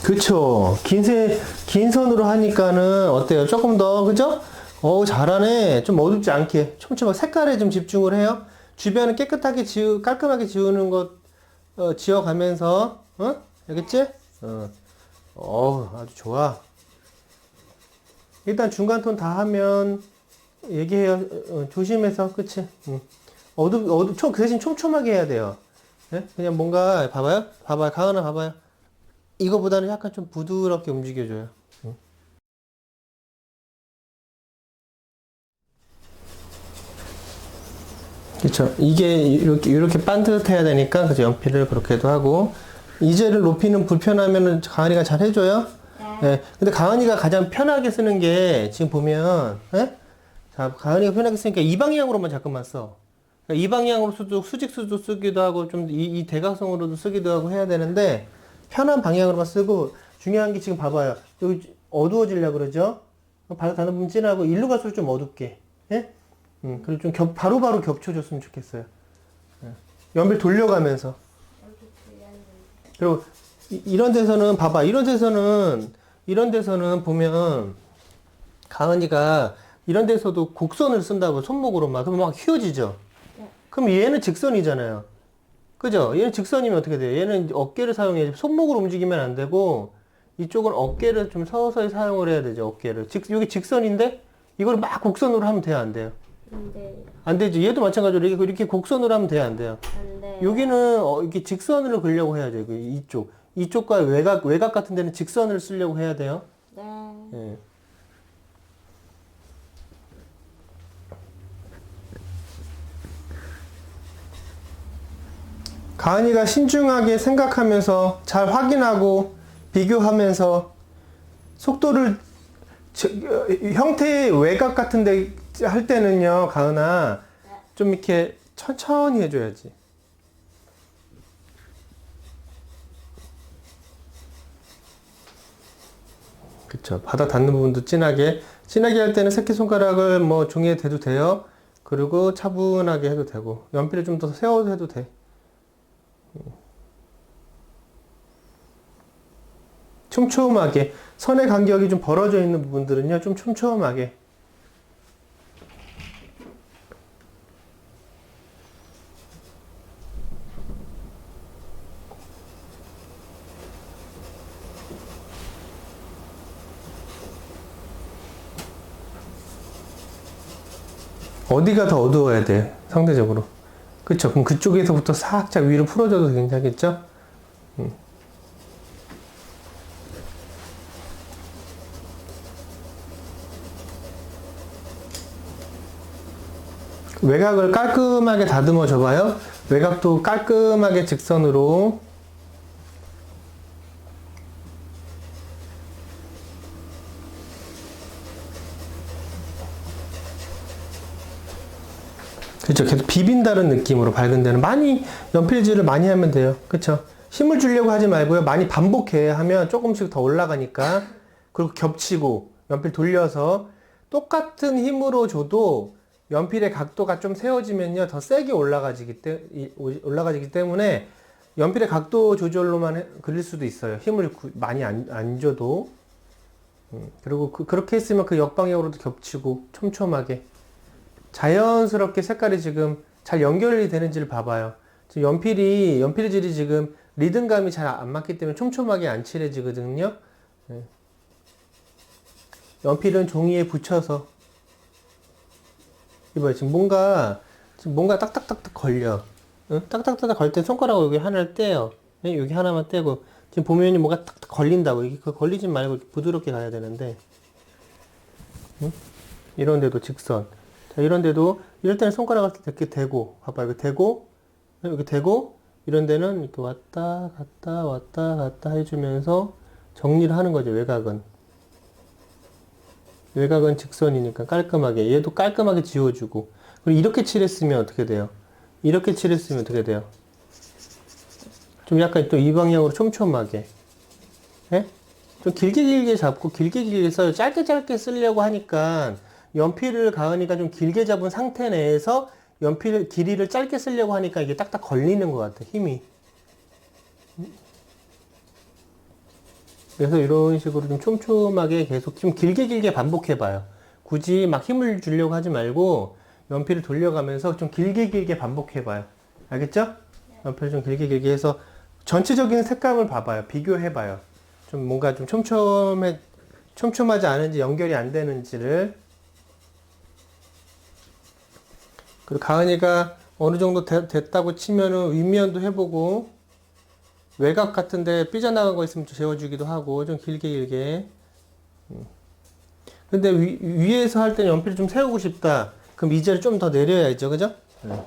그쵸. 긴 선으로 하니까는 어때요? 조금 더, 그죠? 잘하네. 좀 어둡지 않게. 촘촘하게 색깔에 좀 집중을 해요. 주변을 깨끗하게 깔끔하게 지우는 것, 지워가면서, 알겠지? 아주 좋아. 일단 중간 톤 다 하면, 얘기해요. 조심해서, 그치? 그 대신 촘촘하게 해야 돼요. 예? 그냥 뭔가, 봐봐요. 가은아 봐봐요. 이거보다는 약간 좀 부드럽게 움직여줘요. 응. 그쵸. 이게 이렇게 반듯해야 되니까, 그죠. 연필을 그렇게도 하고. 이젤을 높이는 불편하면은 가은이가 잘 해줘요. 네. 근데 가은이가 가장 편하게 쓰는 게, 지금 보면, 예? 자, 가은이가 편하게 쓰니까 이 방향으로만 자꾸만 써. 그러니까 이 방향으로 수직수도 쓰기도 하고, 좀 이 대각선으로도 쓰기도 하고 해야 되는데, 편한 방향으로만 쓰고, 중요한 게 지금 봐봐요. 여기 어두워지려고 그러죠? 바로 닿는 부분 진하고, 일로 갈수록 좀 어둡게. 예? 그리고 좀 바로바로 겹쳐줬으면 좋겠어요. 예. 연필 돌려가면서. 그리고, 이런 데서는, 봐봐. 이런 데서는 보면, 가은이가 이런 데서도 곡선을 쓴다고, 손목으로만. 그럼 막 휘어지죠? 그럼 얘는 직선이잖아요. 그죠? 얘는 직선이면 어떻게 돼요? 얘는 어깨를 사용해야지. 손목으로 움직이면 안 되고, 이쪽은 어깨를 좀 서서히 사용을 해야 되죠, 어깨를. 여기 직선인데, 이걸 막 곡선으로 하면 돼요, 안 돼요? 안 되지. 얘도 마찬가지로 이렇게 곡선으로 하면 돼요, 안 돼요? 안 돼요. 여기는 이렇게 직선으로 그려고 해야죠, 이쪽과 외곽 같은 데는 직선을 쓰려고 해야 돼요. 네. 예. 가은이가 신중하게 생각하면서 잘 확인하고 비교하면서 속도를 형태의 외곽 같은 데 할 때는요, 가은아, 좀 이렇게 천천히 해줘야지. 그쵸. 바닥 닿는 부분도 진하게 할 때는 새끼손가락을 뭐 종이에 대도 돼요. 그리고 차분하게 해도 되고, 연필을 좀 더 세워서 해도 돼. 촘촘하게. 선의 간격이 좀 벌어져 있는 부분들은요, 좀 촘촘하게. 어디가 더 어두워야 돼, 상대적으로. 그쵸? 그럼 그쪽에서부터 살짝 위로 풀어줘도 괜찮겠죠? 외곽을 깔끔하게 다듬어 줘봐요. 외곽도 깔끔하게 직선으로. 그쵸. 계속 비빈다는 느낌으로 밝은 데는 많이, 연필질을 많이 하면 돼요. 그쵸. 힘을 주려고 하지 말고요. 많이 반복해 하면 조금씩 더 올라가니까. 그리고 겹치고, 연필 돌려서 똑같은 힘으로 줘도 연필의 각도가 좀 세워지면요, 더 세게 올라가지기 때문에 연필의 각도 조절로만 그릴 수도 있어요. 힘을 많이 안 줘도. 그리고 그렇게 했으면 그 역방향으로도 겹치고 촘촘하게 자연스럽게 색깔이 지금 잘 연결이 되는지를 봐봐요. 지금 연필질이 지금 리듬감이 잘 안 맞기 때문에 촘촘하게 안 칠해지거든요. 연필은 종이에 붙여서, 이봐요. 지금 뭔가 딱딱딱딱 걸려. 응? 딱딱딱딱 걸 때 손가락으로 여기 하나를 떼요. 네? 여기 하나만 떼고. 지금 보면은 뭐가 딱딱 걸린다고. 이게 걸리지 말고 부드럽게 가야 되는데. 이런 데도 직선. 자, 이런 데도, 이럴 때는 손가락을 이렇게 대고, 봐봐, 이렇게 대고, 이렇게 대고, 이런 데는 이렇게 왔다, 갔다, 왔다, 갔다 해주면서 정리를 하는 거죠, 외곽은. 외곽은 직선이니까 깔끔하게. 얘도 깔끔하게 지워주고. 그리고 이렇게 칠했으면 어떻게 돼요? 이렇게 칠했으면 어떻게 돼요? 좀 약간 또 이 방향으로 촘촘하게. 예? 좀 길게 길게 잡고 길게 길게 써요. 짧게 짧게 쓰려고 하니까 연필을 가은이가 좀 길게 잡은 상태 내에서 연필 길이를 짧게 쓰려고 하니까 이게 딱딱 걸리는 것 같아, 힘이. 그래서 이런 식으로 좀 촘촘하게 계속 좀 길게 길게 반복해봐요. 굳이 막 힘을 주려고 하지 말고 연필을 돌려가면서 좀 길게 길게 반복해봐요. 알겠죠? 연필을 좀 길게 길게 해서 전체적인 색감을 봐봐요. 비교해봐요. 좀 뭔가 좀 촘촘하지 않은지 연결이 안 되는지를. 그리고 가은이가 어느 정도 됐다고 치면은 윗면도 해보고 외곽 같은데 삐져나간 거 있으면 좀 재워주기도 하고 좀 길게 길게. 근데 위에서 할 때는 연필을 좀 세우고 싶다. 그럼 이 자리 좀 더 내려야죠, 그죠? 네.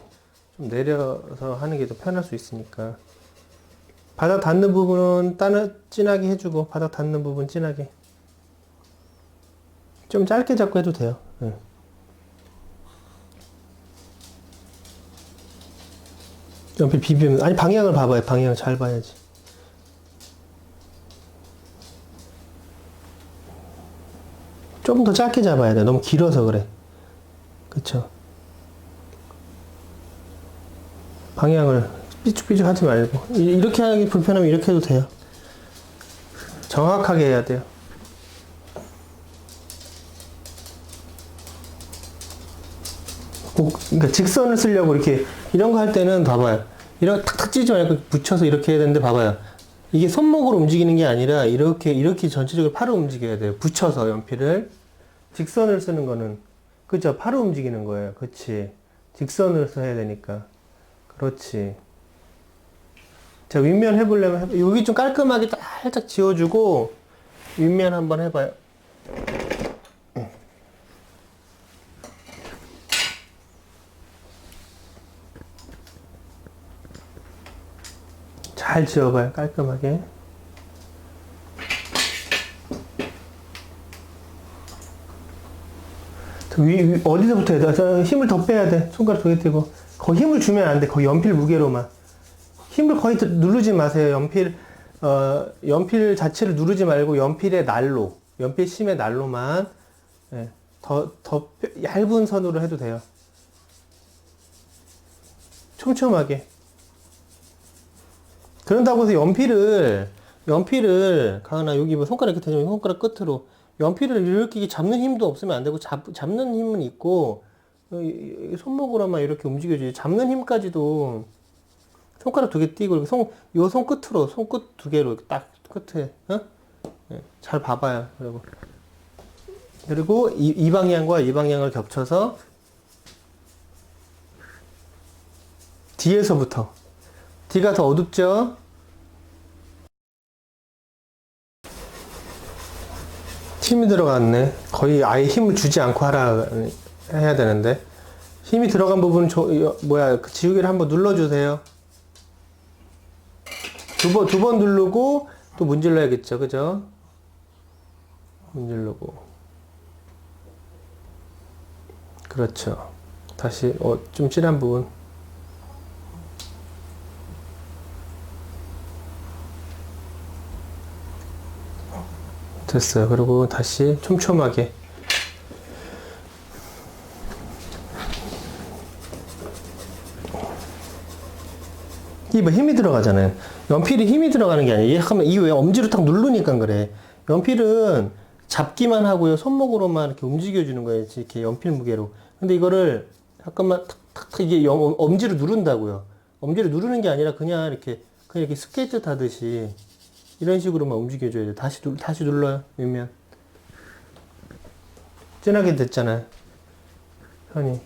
좀 내려서 하는 게 더 편할 수 있으니까. 바닥 닿는 부분은 진하게 해주고 바닥 닿는 부분 진하게. 좀 짧게 잡고 해도 돼요. 네. 연필 비비면 아니 방향을 봐봐요. 방향을 잘 봐야지. 좀 더 짧게 잡아야 돼. 너무 길어서 그래. 그쵸? 방향을 삐죽삐죽 하지 말고 이렇게 하기 불편하면 이렇게 해도 돼요. 정확하게 해야 돼요. 그러니까 직선을 쓰려고 이렇게 이런 거 할 때는 봐봐요. 이런 탁탁 찌지 말고 붙여서 이렇게 해야 되는데 봐봐요. 이게 손목으로 움직이는 게 아니라 이렇게 전체적으로 팔을 움직여야 돼요. 붙여서 연필을. 직선을 쓰는 거는 그죠? 팔을 움직이는 거예요. 그렇지. 직선으로 써야 되니까. 그렇지. 자, 윗면 해보려면 여기 좀 깔끔하게 살짝 지워주고 윗면 한번 해봐요. 잘 지워봐요. 깔끔하게. 어디서부터 해야 돼? 힘을 더 빼야 돼. 손가락 두 개 떼고. 거의 힘을 주면 안 돼. 거의 연필 무게로만. 힘을 거의 누르지 마세요. 연필 자체를 누르지 말고 연필의 날로, 연필 심의 날로만, 예, 더 얇은 선으로 해도 돼요. 촘촘하게. 그런다고 해서 연필을, 가은아, 여기 뭐 손가락 이렇게 대면 손가락 끝으로, 연필을 이렇게 잡는 힘도 없으면 안 되고, 잡는 힘은 있고, 손목으로만 이렇게 움직여줘요. 잡는 힘까지도 손가락 두 개 띄고, 요 손 끝으로, 손끝 두 개로 딱 끝에, 어? 네, 잘 봐봐요. 그리고 이 방향과 이 방향을 겹쳐서 뒤에서부터. 뒤가 더 어둡죠? 힘이 들어갔네. 거의 아예 힘을 주지 않고 해야 되는데. 힘이 들어간 부분, 그 지우개를 한번 눌러주세요. 두 번 누르고 또 문질러야겠죠. 그죠? 문지르고. 그렇죠. 다시, 좀 진한 부분. 됐어요. 그리고 다시 촘촘하게. 이게 뭐 힘이 들어가잖아요. 연필이 힘이 들어가는 게 아니에요. 이게 왜 엄지로 딱 누르니까 그래. 연필은 잡기만 하고요. 손목으로만 이렇게 움직여주는 거예요. 이렇게 연필 무게로. 근데 이거를 잠깐만 탁탁 이게 엄지로 누른다고요. 엄지로 누르는 게 아니라 그냥 이렇게 스케이트 타듯이 이런 식으로만 움직여줘야 돼. 다시 눌러요. 윗면. 진하게 됐잖아요. 선이.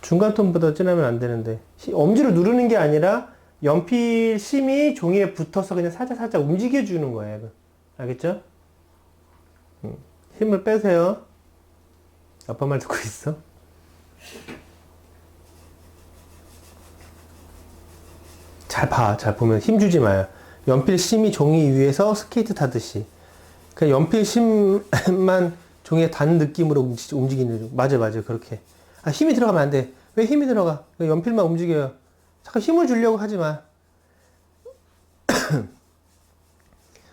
중간 톤보다 진하면 안 되는데. 엄지로 누르는 게 아니라 연필 심이 종이에 붙어서 그냥 살짝 움직여주는 거예요. 알겠죠? 힘을 빼세요. 아빠 말 듣고 있어? 잘 봐. 잘 보면 힘주지 마요. 연필 심이 종이 위에서 스케이트 타듯이. 그냥 연필 심만 종이에 닿는 느낌으로 움직이는. 맞아, 맞아. 그렇게. 아, 힘이 들어가면 안 돼. 왜 힘이 들어가? 연필만 움직여요. 잠깐 힘을 주려고 하지 마.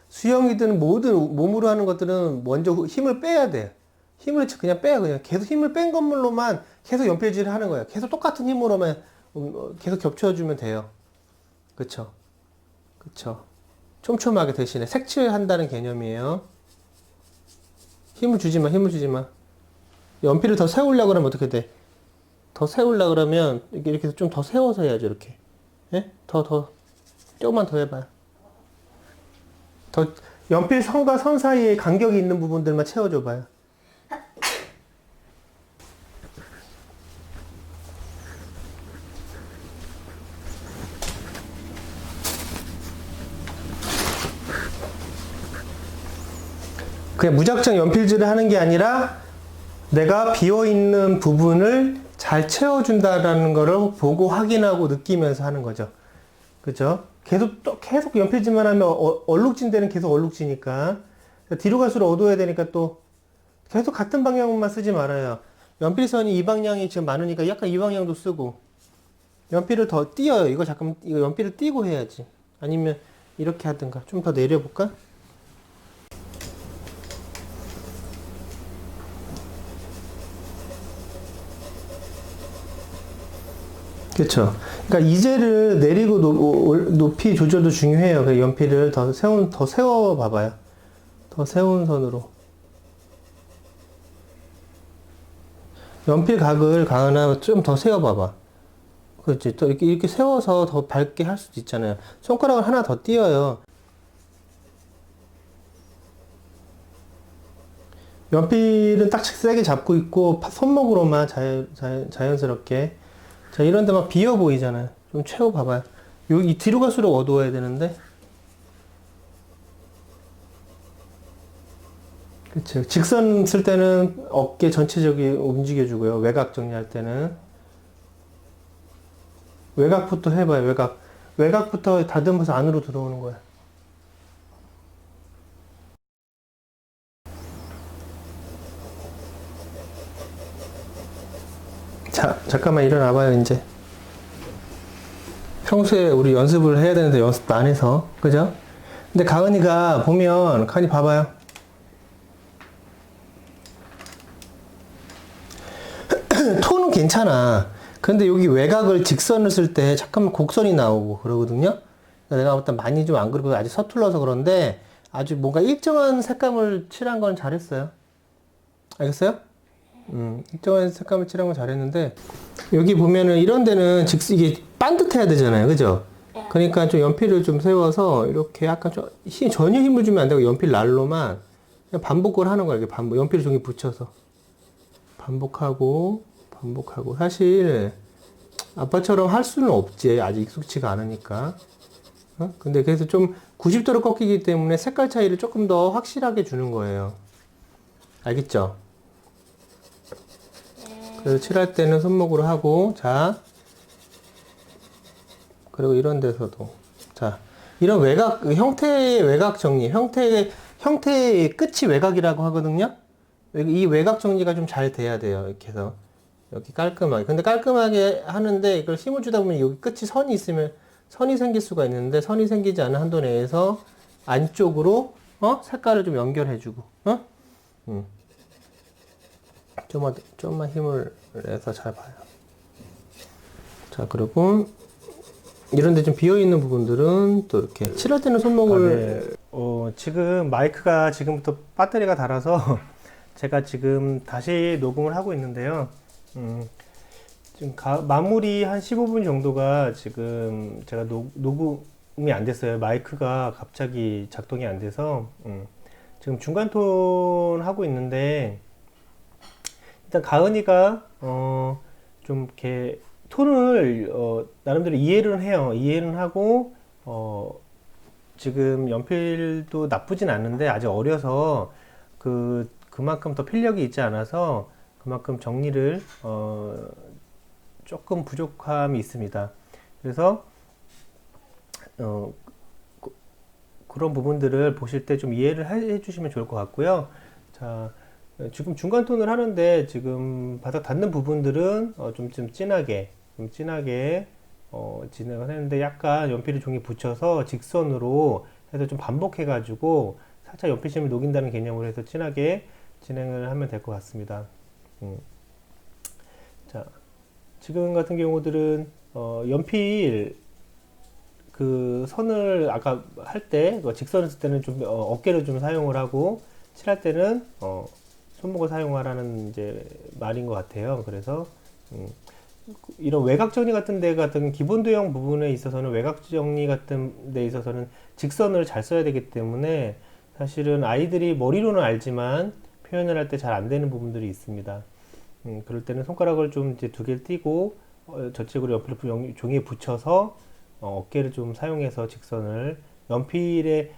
수영이든 모든 몸으로 하는 것들은 먼저 힘을 빼야 돼. 힘을 그냥 빼야 그냥 계속 힘을 뺀 것물로만 계속 연필질을 하는 거야. 계속 똑같은 힘으로만 계속 겹쳐주면 돼요. 그쵸? 그쵸? 촘촘하게 대신에 색칠한다는 개념이에요. 힘을 주지 마, 힘을 주지 마. 연필을 더 세우려고 그러면 어떻게 돼? 더 세우려고 그러면 이렇게 좀 더 세워서 해야죠, 이렇게. 예? 조금만 더 해봐요. 더, 연필 선과 선 사이에 간격이 있는 부분들만 채워줘봐요. 그냥 무작정 연필질을 하는 게 아니라 내가 비어있는 부분을 잘 채워준다라는 거를 보고 확인하고 느끼면서 하는 거죠. 그죠? 계속 연필질만 하면 얼룩진 데는 계속 얼룩지니까 뒤로 갈수록 어두워야 되니까 또 계속 같은 방향만 쓰지 말아요. 연필선이 이 방향이 지금 많으니까 약간 이 방향도 쓰고 연필을 더 띄어요. 이거 연필을 띄고 해야지. 아니면 이렇게 하든가. 좀 더 내려볼까? 그렇죠. 그러니까 이젤을 내리고 높이 조절도 중요해요. 그 연필을 더 세워 봐봐요. 더 세운 선으로. 연필 각을 가은아 좀 더 세워 봐봐. 그렇지. 또 이렇게 세워서 더 밝게 할 수도 있잖아요. 손가락을 하나 더 띄어요. 연필은 딱 세게 잡고 있고 손목으로만 자연스럽게. 자, 이런 데 막 비어 보이잖아요. 좀 채워봐봐요. 여기 뒤로 갈수록 어두워야 되는데. 그쵸. 직선 쓸 때는 어깨 전체적이 움직여주고요. 외곽 정리할 때는. 외곽부터 해봐요, 외곽. 외곽부터 다듬어서 안으로 들어오는 거야. 자, 잠깐만 일어나봐요, 이제. 평소에 우리 연습을 해야 되는데 연습도 안 해서. 그죠? 근데 가은이가 보면, 가은이 봐봐요. 톤은 괜찮아. 근데 여기 외곽을 직선을 쓸 때 잠깐만 곡선이 나오고 그러거든요? 내가 일단 많이 좀 안 그리고 아직 서툴러서 그런데 아주 뭔가 일정한 색감을 칠한 건 잘했어요. 알겠어요? 일정한 색감을 칠한 건 잘했는데 여기 보면은 이런 데는 이게 반듯해야 되잖아요. 그죠? 그러니까 좀 연필을 좀 세워서 이렇게 약간 좀 전혀 힘을 주면 안 되고 연필 날로만 그냥 반복을 하는 거야. 이렇게 연필 종이 붙여서 반복하고 사실 아빠처럼 할 수는 없지. 아직 익숙치가 않으니까. 근데 그래서 좀 90도로 꺾이기 때문에 색깔 차이를 조금 더 확실하게 주는 거예요. 알겠죠? 그래서 칠할 때는 손목으로 하고, 자. 그리고 이런 데서도. 자. 이런 형태의 외곽 정리. 형태의 끝이 외곽이라고 하거든요? 이 외곽 정리가 좀 잘 돼야 돼요. 이렇게 해서. 여기 깔끔하게. 근데 깔끔하게 하는데 이걸 힘을 주다 보면 여기 끝이 선이 있으면 선이 생길 수가 있는데 선이 생기지 않은 한도 내에서 안쪽으로 색깔을 좀 연결해주고 좀만 힘을 내서 잘 봐요. 자, 그리고 이런 데 좀 비어있는 부분들은 또 이렇게 칠할 때는 손목을 지금 마이크가 지금부터 배터리가 닳아서 제가 지금 다시 녹음을 하고 있는데요. 지금 마무리 한 15분 정도가 지금 제가 녹음이 안 됐어요. 마이크가 갑자기 작동이 안 돼서 지금 중간 톤 하고 있는데 일단 가은이가 좀 이렇게 톤을 나름대로 이해를 해요. 이해는 하고 지금 연필도 나쁘진 않은데 아직 어려서 그만큼 더 필력이 있지 않아서 그만큼 정리를 조금 부족함이 있습니다. 그래서 그런 부분들을 보실 때 좀 이해를 해 주시면 좋을 것 같고요. 자, 지금 중간 톤을 하는데 지금 바닥 닿는 부분들은 좀 진하게 진행을 했는데 약간 연필을 종이 붙여서 직선으로 해서 좀 반복해 가지고 살짝 연필심을 녹인다는 개념으로 해서 진하게 진행을 하면 될 것 같습니다. 자, 지금 같은 경우들은 연필 그 선을 아까 할 때 직선을 쓸 때는 좀 어깨를 좀 사용을 하고 칠할 때는 손목을 사용하라는 이제 말인 것 같아요. 그래서 이런 외곽 정리 같은 데 같은 기본 도형 부분에 있어서는 외곽 정리 같은 데 있어서는 직선을 잘 써야 되기 때문에 사실은 아이들이 머리로는 알지만 표현을 할 때 잘 안 되는 부분들이 있습니다. 그럴 때는 손가락을 좀 이제 두 개를 띄고 저쪽으로 연필을 종이에 붙여서 어깨를 좀 사용해서 직선을 연필을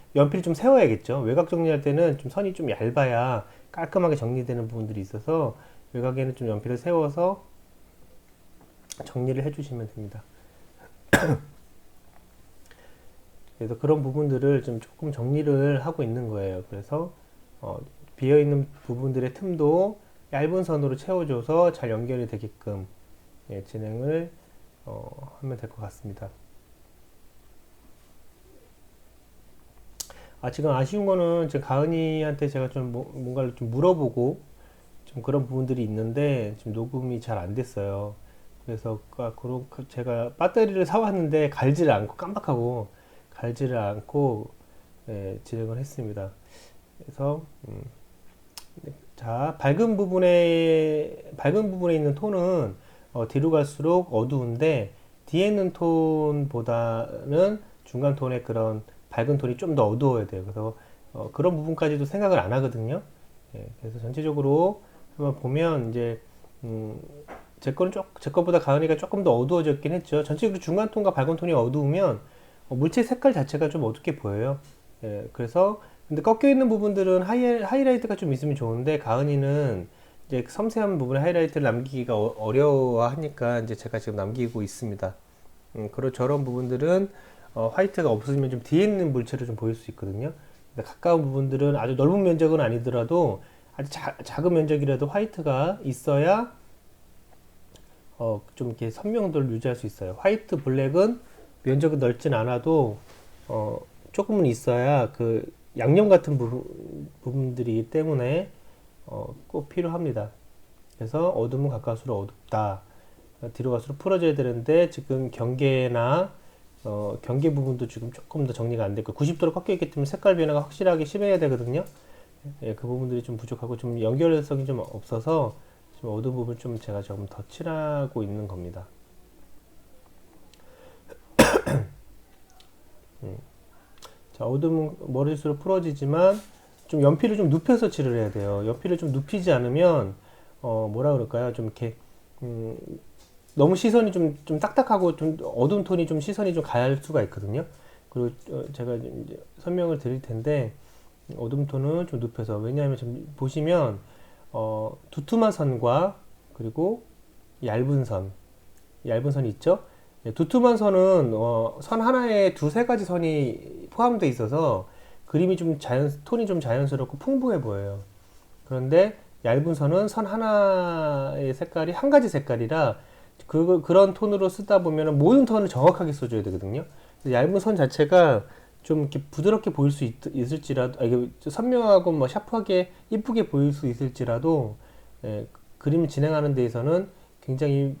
좀 세워야겠죠. 외곽 정리할 때는 좀 선이 좀 얇아야 깔끔하게 정리되는 부분들이 있어서 외곽에는 좀 연필을 세워서 정리를 해주시면 됩니다. 그래서 그런 부분들을 좀 조금 정리를 하고 있는 거예요. 그래서 비어있는 부분들의 틈도 얇은 선으로 채워줘서 잘 연결이 되게끔 진행을 하면 될 것 같습니다. 지금 아쉬운 거는 지금 가은이한테 제가 좀 뭔가를 좀 물어보고 좀 그런 부분들이 있는데 지금 녹음이 잘 안 됐어요. 그래서 제가 배터리를 사왔는데 갈지를 않고 깜빡하고 갈지를 않고 진행을 했습니다. 그래서 자, 밝은 부분에 있는 톤은 뒤로 갈수록 어두운데 뒤에 있는 톤보다는 중간 톤의 그런 밝은 톤이 좀 더 어두워야 돼요. 그래서 그런 부분까지도 생각을 안 하거든요. 그래서 전체적으로 한번 보면 이제 제 거보다 가은이가 조금 더 어두워졌긴 했죠. 전체적으로 중간 톤과 밝은 톤이 어두우면 물체 색깔 자체가 좀 어둡게 보여요. 그래서 근데 꺾여 있는 부분들은 하이라이트가 좀 있으면 좋은데 가은이는 이제 섬세한 부분에 하이라이트를 남기기가 어려워하니까 이제 제가 지금 남기고 있습니다. 그리고 저런 부분들은 화이트가 없으면 좀 뒤에 있는 물체를 좀 보일 수 있거든요. 근데 가까운 부분들은 아주 넓은 면적은 아니더라도 아주 작은 면적이라도 화이트가 있어야 좀 이렇게 선명도를 유지할 수 있어요. 화이트 블랙은 면적이 넓진 않아도 조금은 있어야 그 양념 같은 부분들이기 때문에 꼭 필요합니다. 그래서 어둠은 가까울수록 어둡다. 뒤로 갈수록 풀어져야 되는데 지금 경계 부분도 지금 조금 더 정리가 안 됐고 90도로 꺾여 있기 때문에 색깔 변화가 확실하게 심해야 되거든요. 그 부분들이 좀 부족하고 좀 연결성이 좀 없어서 좀 어두운 부분 좀 제가 조금 더 칠하고 있는 겁니다. 자, 어둠은 머릿수로 풀어지지만 좀 연필을 좀 눕혀서 칠을 해야 돼요. 연필을 좀 눕히지 않으면 뭐라 그럴까요? 좀 이렇게 너무 시선이 좀 딱딱하고 좀 어두운 톤이 좀 시선이 좀 갈 수가 있거든요. 그리고 제가 이제 설명을 드릴 텐데 어두운 톤은 좀 눕혀서 왜냐하면 지금 보시면 두툼한 선과 그리고 얇은 선이 있죠. 두툼한 선은 선 하나에 두세 가지 선이 포함되어 있어서 그림이 좀 톤이 좀 자연스럽고 풍부해 보여요. 그런데 얇은 선은 선 하나의 색깔이 한 가지 색깔이라 그런 톤으로 쓰다 보면 모든 톤을 정확하게 써줘야 되거든요. 얇은 선 자체가 좀 이렇게 부드럽게 보일 수 있을지라도, 이게 선명하고 뭐 샤프하게 이쁘게 보일 수 있을지라도, 그림을 진행하는 데에서는 굉장히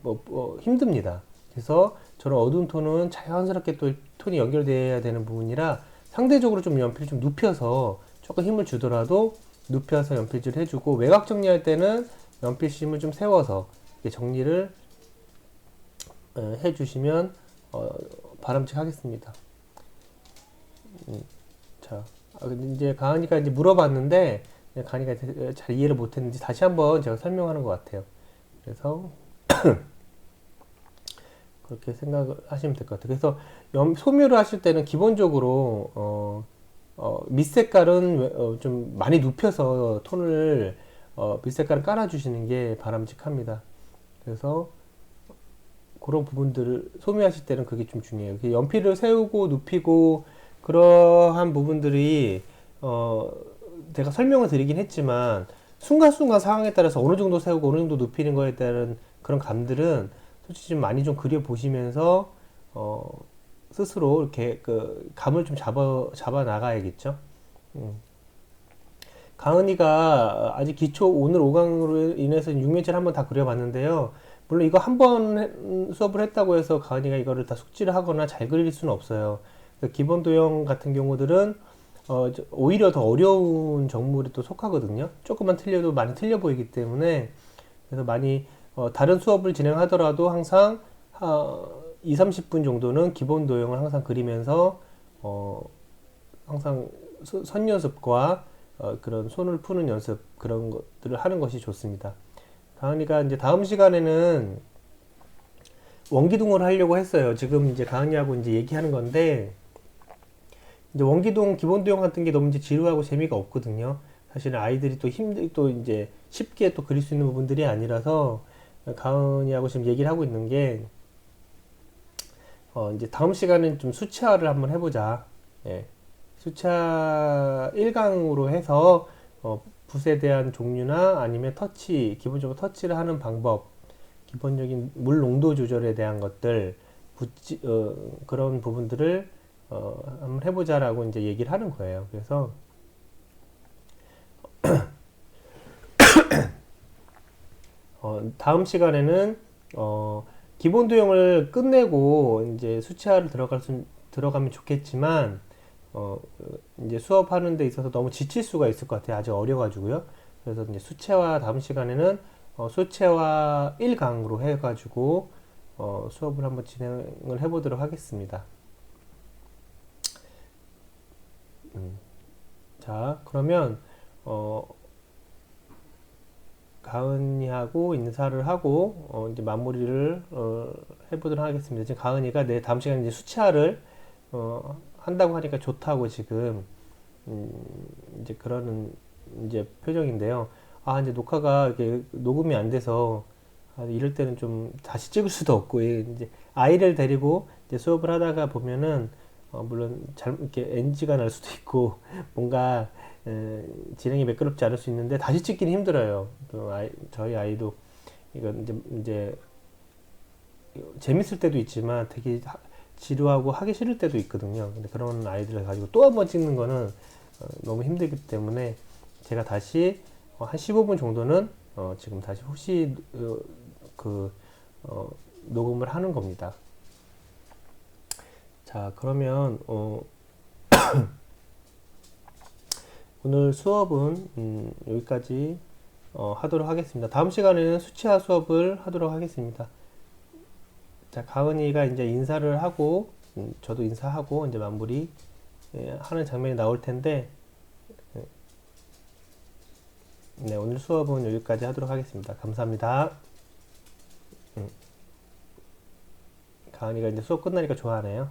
힘듭니다. 그래서 저런 어두운 톤은 자연스럽게 또 톤이 연결돼야 되는 부분이라 상대적으로 좀 연필을 좀 눕혀서 조금 힘을 주더라도 눕혀서 연필질을 해주고 외곽 정리할 때는 연필심을 좀 세워서 정리를 해주시면 바람직하겠습니다. 자, 이제 가은이가 이제 물어봤는데 가은이가 잘 이해를 못했는지 다시 한번 제가 설명하는 것 같아요. 그래서 그렇게 생각을 하시면 될 것 같아요. 그래서 소묘를 하실 때는 기본적으로 밑색깔은 좀 많이 눕혀서 톤을 빛 색깔을 깔아주시는 게 바람직합니다. 그래서 그런 부분들을 소미하실 때는 그게 좀 중요해요. 연필을 세우고 눕히고 그러한 부분들이 제가 설명을 드리긴 했지만 순간순간 상황에 따라서 어느 정도 세우고 어느 정도 눕히는 거에 따른 그런 감들은 솔직히 좀 많이 좀 그려 보시면서 스스로 이렇게 그 감을 좀 잡아 나가야겠죠. 가은이가 아직 기초 오늘 5강으로 인해서 6면체를 한번 다 그려봤는데요. 물론 이거 한 번 수업을 했다고 해서 가은이가 이거를 다 숙지를 하거나 잘 그릴 수는 없어요. 기본 도형 같은 경우들은 오히려 더 어려운 정물이 또 속하거든요. 조금만 틀려도 많이 틀려 보이기 때문에 그래서 많이 다른 수업을 진행하더라도 항상 2, 30분 정도는 기본 도형을 항상 그리면서 항상 선 연습과 그런 손을 푸는 연습 그런 것들을 하는 것이 좋습니다. 가은이가 이제 다음 시간에는 원기둥을 하려고 했어요. 지금 이제 가은이하고 이제 얘기하는 건데 이제 원기둥 기본 도형 같은 게 너무 이제 지루하고 재미가 없거든요. 사실은 아이들이 또 이제 쉽게 또 그릴 수 있는 부분들이 아니라서 가은이하고 지금 얘기를 하고 있는 게 이제 다음 시간은 좀 수채화를 한번 해보자. 예. 수채화 1강으로 해서 붓에 대한 종류나 아니면 터치, 기본적으로 터치를 하는 방법, 기본적인 물 농도 조절에 대한 것들, 그런 부분들을 한번 해보자라고 이제 얘기를 하는 거예요. 그래서 다음 시간에는 기본 도형을 끝내고 이제 수채화를 들어가면 좋겠지만 이제 수업하는 데 있어서 너무 지칠 수가 있을 것 같아요. 아직 어려가지고요. 그래서 이제 수채화 다음 시간에는 수채화 1강으로 해가지고 수업을 한번 진행을 해보도록 하겠습니다. 자, 그러면 가은이하고 인사를 하고 이제 마무리를 해보도록 하겠습니다. 지금 가은이가 다음 시간에 이제 수채화를 한다고 하니까 좋다고 지금 이제 그러는 이제 표정인데요. 아, 이제 녹화가 이렇게 녹음이 안 돼서 이럴 때는 좀 다시 찍을 수도 없고 이제 아이를 데리고 이제 수업을 하다가 보면은 물론 이렇게 NG가 날 수도 있고 뭔가 진행이 매끄럽지 않을 수 있는데 다시 찍기는 힘들어요. 또 저희 아이도 이건 이제 재밌을 때도 있지만 되게 지루하고 하기 싫을 때도 있거든요. 근데 그런 아이들을 가지고 또 한 번 찍는 거는 너무 힘들기 때문에 제가 다시 한 15분 정도는 지금 다시 혹시 녹음을 하는 겁니다. 자, 그러면 오늘 수업은 여기까지 하도록 하겠습니다. 다음 시간에는 수치화 수업을 하도록 하겠습니다. 자, 가은이가 이제 인사를 하고 저도 인사하고 이제 마무리 하는 장면이 나올 텐데 네, 오늘 수업은 여기까지 하도록 하겠습니다. 감사합니다. 가은이가 이제 수업 끝나니까 좋아하네요.